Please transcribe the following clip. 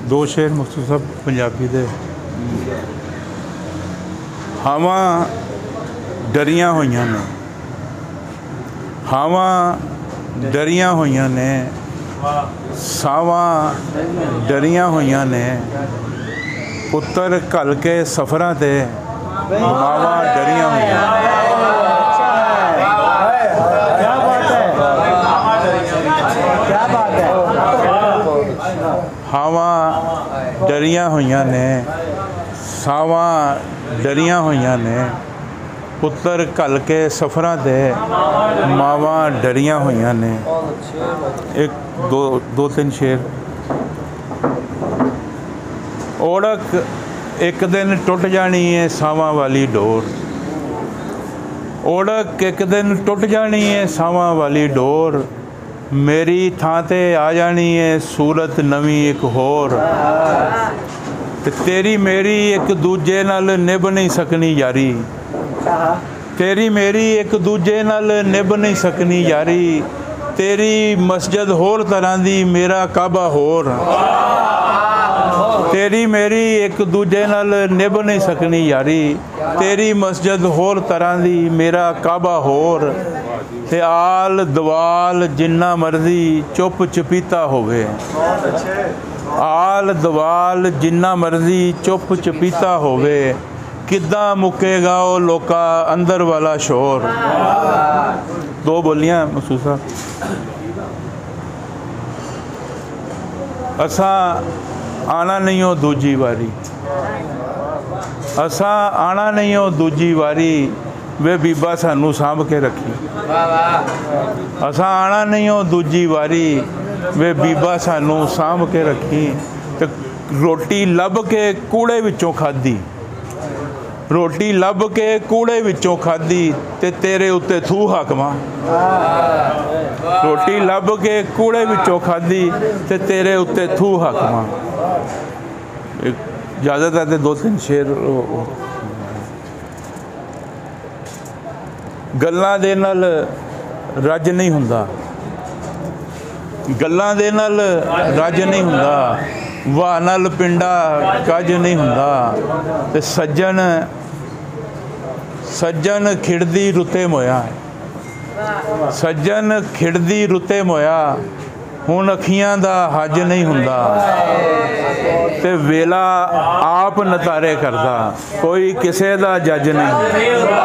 दो शेर मखसूस साहब पंजाबी दे। हवा डरियां होइयां ने, हवा डरियां होइयां ने, सावां डरियां होइयां ने, पुत्तर घल के सफरां ते मावां डरियां होइयां। क्या बात है, क्या बात है। हवा डरियां होइयां ने, सावां डरियां होइयां ने, पुत्तर घल के सफरां ते मावां डरियां होइयां ने। एक दो तीन शेर। ओढ़क एक दिन टुट जानी है सावां वाली डोर, ओढ़क एक दिन टुट जानी है सावां वाली डोर, मेरी थां ते आ जानी है सूरत नवीं एक होर, ते तेरी मेरी एक दूजे नाल निभ नहीं सकनी यारी, तेरी मेरी एक दूजे नाल निभ नहीं सकनी यारी, तेरी मस्जिद होर तरह दी मेरा काबा होर, तेरी मेरी एक दूजे नाल निभ नहीं सकनी यारी, तेरी मस्जिद होर तरह दी मेरा काबा होर, ते आल दवाल जिन्ना मर्जी चुप चपीता होवे, आल दवाल जिन्ना मर्जी चुप चपीता होवे, किद्दां मुकेगा वो लोका अंदर वाला शोर। दो बोलियां महसूसा। असा आना नहीं हो दूजी वारी, असा आना नहीं हो दूजी वारी, वे बीबा सानू सांभ के रखी, असा आना नहीं हो दूजी वारी, वे बीबा सानू सांभ के रखी, ते रोटी लभ के कूड़े विचों खाधी, रोटी लभ के कूड़े विचों खाधी, ते तेरे उत्ते थू हाकमा, रोटी लभ के कूड़े विचों खाधी, ते तेरे उत्ते थू हाकमा। इजाजत है, दो तीन शेर। गल्लां दे नाल रज नहीं हुंदा, गल्लां दे नाल रज नहीं हुंदा, वाह नाल पिंडा कज नहीं हुंदा, ते सज्जन सज्जन खिड़दी रुते मोया, सज्जन खिड़दी रुते मोया, हुण अखियां दा हज नहीं हुंदा, ते वेला आप नतारे करदा, कोई किसे दा जज नहीं हुंदा।